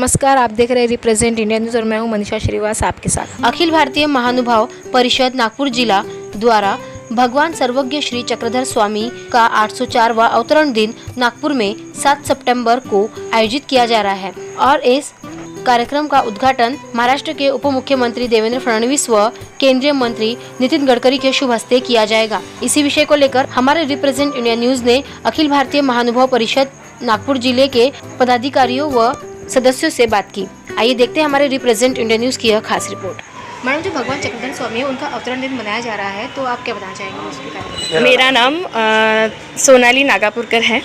नमस्कार, आप देख रहे हैं रिप्रेजेंट इंडिया न्यूज़ और मैं हूं मनीषा श्रीवास आपके साथ। अखिल भारतीय महानुभाव परिषद नागपुर जिला द्वारा भगवान सर्वज्ञ श्री चक्रधर स्वामी का 804वां अवतरण दिन नागपुर में 7 सितंबर को आयोजित किया जा रहा है और इस कार्यक्रम का उद्घाटन महाराष्ट्र के उप मुख्यमंत्री देवेंद्र फडणवीस व केंद्रीय मंत्री नितिन गडकरी के शुभ हस्ते किया जाएगा। इसी विषय को लेकर हमारे रिप्रेजेंट इंडिया न्यूज़ ने अखिल भारतीय महानुभाव परिषद नागपुर जिले के पदाधिकारियों व सदस्यों से बात की। आइए देखते हैं हमारे रिप्रेजेंट इंडिया न्यूज़ की यह खास रिपोर्ट। मैडम, जो भगवान चक्रधर स्वामी है उनका अवतरण दिन मनाया जा रहा है, तो आप क्या बताना चाहेंगे उसके बारे में? मेरा नाम सोनाली नागापुरकर है।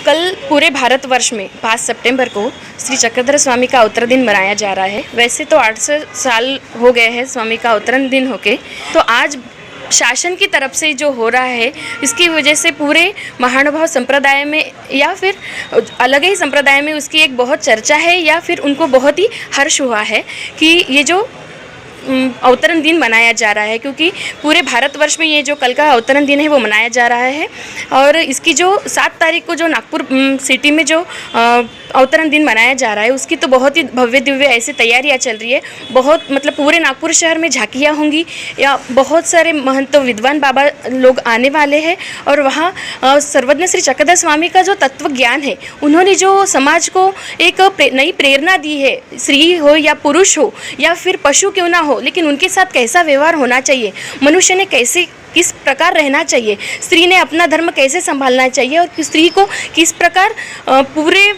कल पूरे भारतवर्ष में 5 सितंबर को श्री चक्रधर स्वामी का अवतरण दिन मनाया जा रहा है। वैसे तो 800 साल हो गए हैं स्वामी का अवतरण दिन होके, तो आज शासन की तरफ से जो हो रहा है इसकी वजह से पूरे महानुभाव संप्रदाय में या फिर अलग ही संप्रदाय में उसकी एक बहुत चर्चा है या फिर उनको बहुत ही हर्ष हुआ है कि ये जो अवतरण दिन मनाया जा रहा है, क्योंकि पूरे भारतवर्ष में ये जो कल का अवतरण दिन है वो मनाया जा रहा है। और इसकी जो 7 तारीख को जो नागपुर सिटी में जो अवतरण दिन मनाया जा रहा है उसकी तो बहुत ही भव्य दिव्य ऐसी तैयारियां चल रही है। बहुत मतलब पूरे नागपुर शहर में झांकियां होंगी या बहुत सारे महंत विद्वान बाबा लोग आने वाले हैं। और वहाँ सर्वज्ञ श्री चक्रधर स्वामी का जो तत्व ज्ञान है, उन्होंने जो समाज को एक नई प्रेरणा दी है, स्त्री हो या पुरुष हो या फिर पशु क्यों ना हो, लेकिन उनके साथ कैसा व्यवहार होना चाहिए, मनुष्य ने कैसे किस प्रकार रहना चाहिए, स्त्री ने अपना धर्म कैसे संभालना चाहिए और स्त्री को किस प्रकार पूरे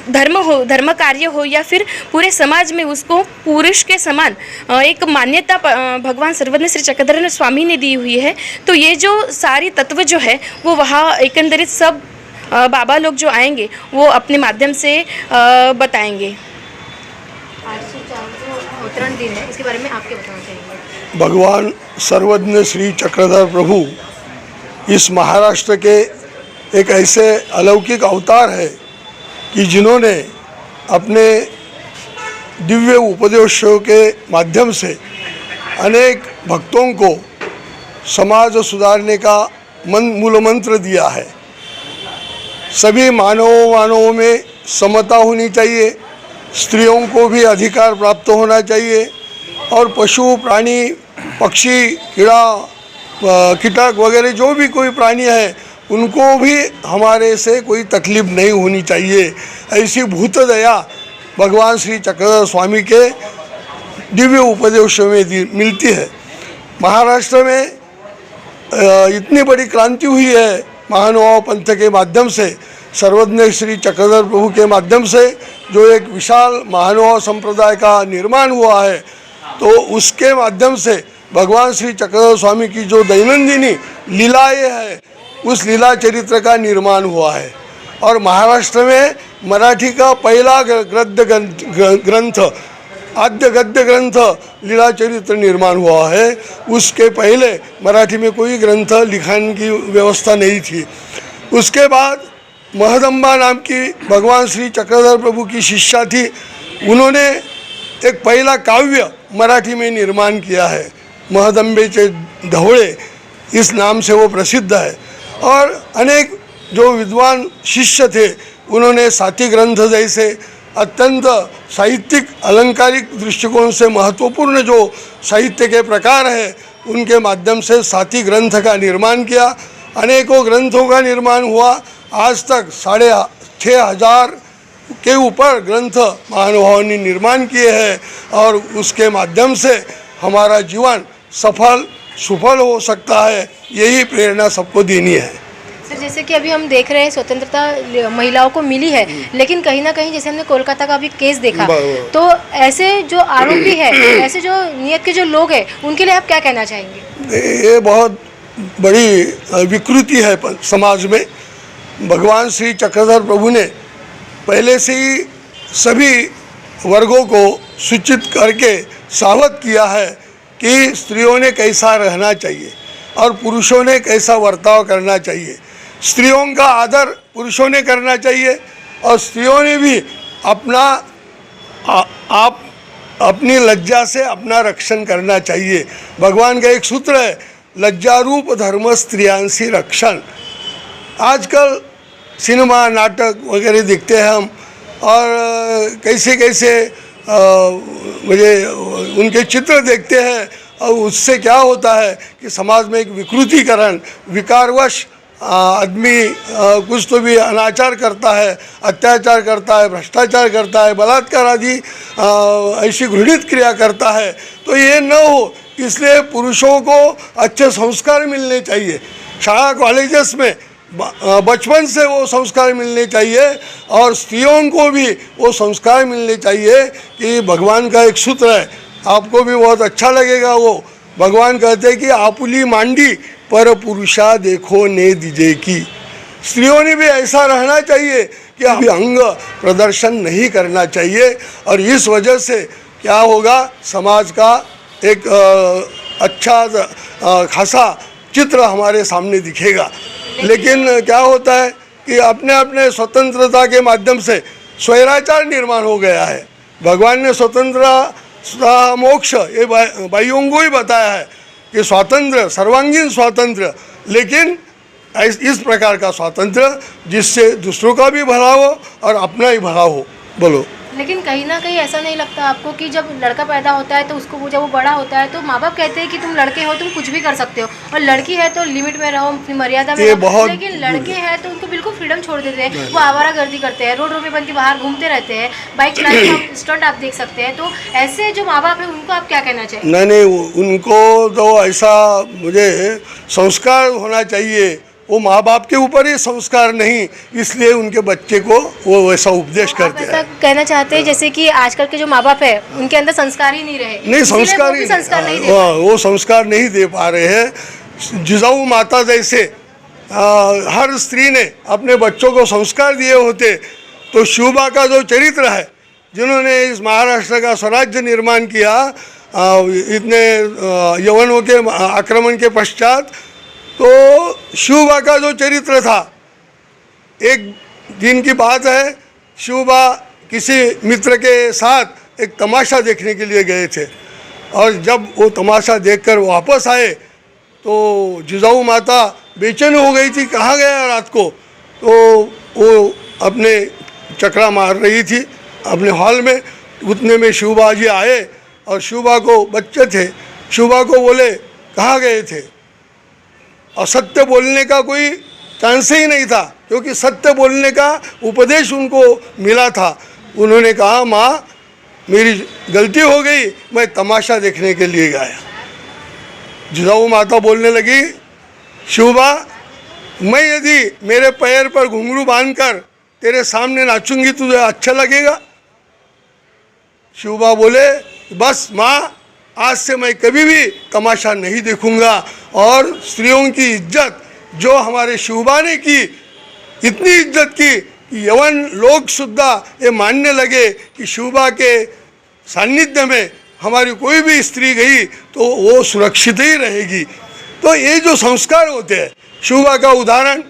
धर्म कार्य हो या फिर पूरे समाज में उसको पुरुष के समान एक मान्यता भगवान सर्वज्ञ श्री चक्रधर स्वामी ने दी हुई है। तो ये जो सारी तत्व जो है वो वहाँ एकंदरित सब बाबा लोग जो आएंगे वो अपने माध्यम से बताएंगे। 804 अवतरण दिन है, इसके बारे में आप क्या बताना चाहेंगे? भगवान सर्वज्ञ श्री चक्रधर प्रभु इस महाराष्ट्र के एक ऐसे अलौकिक अवतार है कि जिन्होंने अपने दिव्य उपदेशों के माध्यम से अनेक भक्तों को समाज सुधारने का मूल मंत्र दिया है। सभी मानवों में समता होनी चाहिए, स्त्रियों को भी अधिकार प्राप्त होना चाहिए और पशु प्राणी पक्षी कीटक वगैरह जो भी कोई प्राणी है उनको भी हमारे से कोई तकलीफ नहीं होनी चाहिए। ऐसी भूत दया भगवान श्री चक्रधर स्वामी के दिव्य उपदेशों में मिलती है। महाराष्ट्र में इतनी बड़ी क्रांति हुई है महानुभाव पंथ के माध्यम से, सर्वज्ञ श्री चक्रधर प्रभु के माध्यम से जो एक विशाल महानुभाव संप्रदाय का निर्माण हुआ है, तो उसके माध्यम से भगवान श्री चक्रधर स्वामी की जो दैनंदिनी लीलाएँ हैं उस लीला चरित्र का निर्माण हुआ है। और महाराष्ट्र में मराठी का पहला गद्य ग्रंथ आद्य गद्य ग्रंथ लीला चरित्र निर्माण हुआ है। उसके पहले मराठी में कोई ग्रंथ लिखने की व्यवस्था नहीं थी। उसके बाद महदंबा नाम की भगवान श्री चक्रधर प्रभु की शिष्या थी, उन्होंने एक पहला काव्य मराठी में निर्माण किया है। महदंबेचे ढवळे इस नाम से वो प्रसिद्ध है। और अनेक जो विद्वान शिष्य थे उन्होंने साथी ग्रंथ जैसे अत्यंत साहित्यिक अलंकारिक दृष्टिकोण से महत्वपूर्ण जो साहित्य के प्रकार है उनके माध्यम से साथी ग्रंथ का निर्माण किया। अनेकों ग्रंथों का निर्माण हुआ। आज तक 6500 के ऊपर ग्रंथ महानुभावों ने निर्माण किए हैं और उसके माध्यम से हमारा जीवन सुफल हो सकता है। यही प्रेरणा सबको देनी है। सर, जैसे कि अभी हम देख रहे हैं स्वतंत्रता महिलाओं को मिली है, लेकिन कहीं ना कहीं जैसे हमने कोलकाता का भी केस देखा, तो ऐसे जो आरोपी है, ऐसे जो नियत के जो लोग हैं, उनके लिए आप क्या कहना चाहेंगे? ये बहुत बड़ी विकृति है समाज में। भगवान श्री चक्रधर प्रभु ने पहले से ही सभी वर्गों को सूचित करके सावध किया है कि स्त्रियों ने कैसा रहना चाहिए और पुरुषों ने कैसा बर्ताव करना चाहिए। स्त्रियों का आदर पुरुषों ने करना चाहिए और स्त्रियों ने भी अपनी लज्जा से अपना रक्षण करना चाहिए। भगवान का एक सूत्र है, लज्जारूप धर्म स्त्रियांसी रक्षण। आजकल सिनेमा नाटक वगैरह देखते हैं हम, और कैसे कैसे मुझे उनके चित्र देखते हैं और उससे क्या होता है कि समाज में एक विकृतीकरण, विकारवश आदमी कुछ तो भी अनाचार करता है, अत्याचार करता है, भ्रष्टाचार करता है, बलात्कार आदि ऐसी घृणित क्रिया करता है। तो ये न हो, इसलिए पुरुषों को अच्छे संस्कार मिलने चाहिए। शाला कॉलेजेस में बचपन से वो संस्कार मिलने चाहिए और स्त्रियों को भी वो संस्कार मिलने चाहिए कि भगवान का एक सूत्र है, आपको भी बहुत अच्छा लगेगा। वो भगवान कहते हैं कि आपुली मांडी पर पुरुषा देखो ने दीजे की। स्त्रियों ने भी ऐसा रहना चाहिए कि अभी अंग प्रदर्शन नहीं करना चाहिए। और इस वजह से क्या होगा, समाज का एक अच्छा खासा चित्र हमारे सामने दिखेगा। लेकिन क्या होता है कि अपने अपने स्वतंत्रता के माध्यम से स्वैराचार निर्माण हो गया है। भगवान ने स्वतंत्रता मोक्ष ये भाइयों को ही बताया है कि स्वातंत्र्य, सर्वांगीण स्वातंत्र्य, लेकिन इस प्रकार का स्वातंत्र्य जिससे दूसरों का भी भला हो और अपना ही भला हो। बोलो। लेकिन कहीं ना कहीं ऐसा नहीं लगता आपको कि जब लड़का पैदा होता है तो उसको जब वो बड़ा होता है तो माँ बाप कहते हैं कि तुम लड़के हो, तुम कुछ भी कर सकते हो, और लड़की है तो लिमिट में रहो, अपनी मर्यादा में रहो। लेकिन लड़के हैं तो उनको बिल्कुल फ्रीडम छोड़ देते हैं, वो आवारागर्दी करते हैं, रोड में बन के बाहर घूमते रहते हैं, बाइक चलाते हैं, स्टंट आप देख सकते हैं। तो ऐसे जो माँ बाप है उनको आप क्या कहना चाहिए? नहीं, उनको तो ऐसा मुझे संस्कार होना चाहिए, वो माँ बाप के ऊपर ही संस्कार नहीं, इसलिए उनके बच्चे को वो वैसा उपदेश करते हैं। ऐसा कहना चाहते हैं जैसे कि आजकल के जो माँ बाप है उनके अंदर संस्कार ही नहीं रहे, नहीं संस्कार ही वो संस्कार नहीं दे पा रहे हैं। जिजाऊ माता जैसे हर स्त्री ने अपने बच्चों को संस्कार दिए होते तो शिवबा का जो चरित्र है, जिन्होंने इस महाराष्ट्र का स्वराज्य निर्माण किया इतने यवनों के आक्रमण के पश्चात, तो शिवबा का जो चरित्र था, एक दिन की बात है, शिवबा किसी मित्र के साथ एक तमाशा देखने के लिए गए थे और जब वो तमाशा देखकर वापस आए तो जिजाऊ माता बेचैन हो गई थी, कहाँ गया रात को। तो वो अपने चक्रा मार रही थी अपने हॉल में, उतने में शिवबा जी आए और शिवबा को बच्चे थे, शिवबा को बोले कहाँ गए थे। और सत्य बोलने का कोई चांस ही नहीं था, क्योंकि सत्य बोलने का उपदेश उनको मिला था। उन्होंने कहा माँ मेरी गलती हो गई, मैं तमाशा देखने के लिए गया। जिजाऊ माता बोलने लगी, शिवबा मैं यदि मेरे पैर पर घुंघरू बांधकर तेरे सामने नाचूंगी तुझे अच्छा लगेगा? शिवबा बोले बस माँ, आज से मैं कभी भी तमाशा नहीं देखूंगा। और स्त्रियों की इज्जत जो हमारे शिवबा ने की, इतनी इज्जत की कि यवन लोग सुद्धा ये मानने लगे कि शिवबा के सानिध्य में हमारी कोई भी स्त्री गई तो वो सुरक्षित ही रहेगी। तो ये जो संस्कार होते हैं, शिवबा का उदाहरण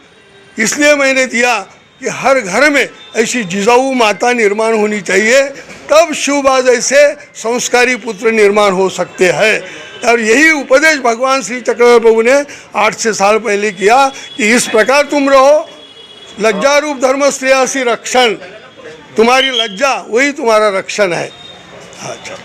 इसलिए मैंने दिया कि हर घर में ऐसी जिजाऊ माता निर्माण होनी चाहिए, तब शिवबा जैसे संस्कारी पुत्र निर्माण हो सकते हैं। और यही उपदेश भगवान श्री चक्रधर प्रभु ने 800 साल पहले किया कि इस प्रकार तुम रहो, लज्जा रूप धर्म श्रेयसी रक्षण, तुम्हारी लज्जा वही तुम्हारा रक्षण है। अच्छा।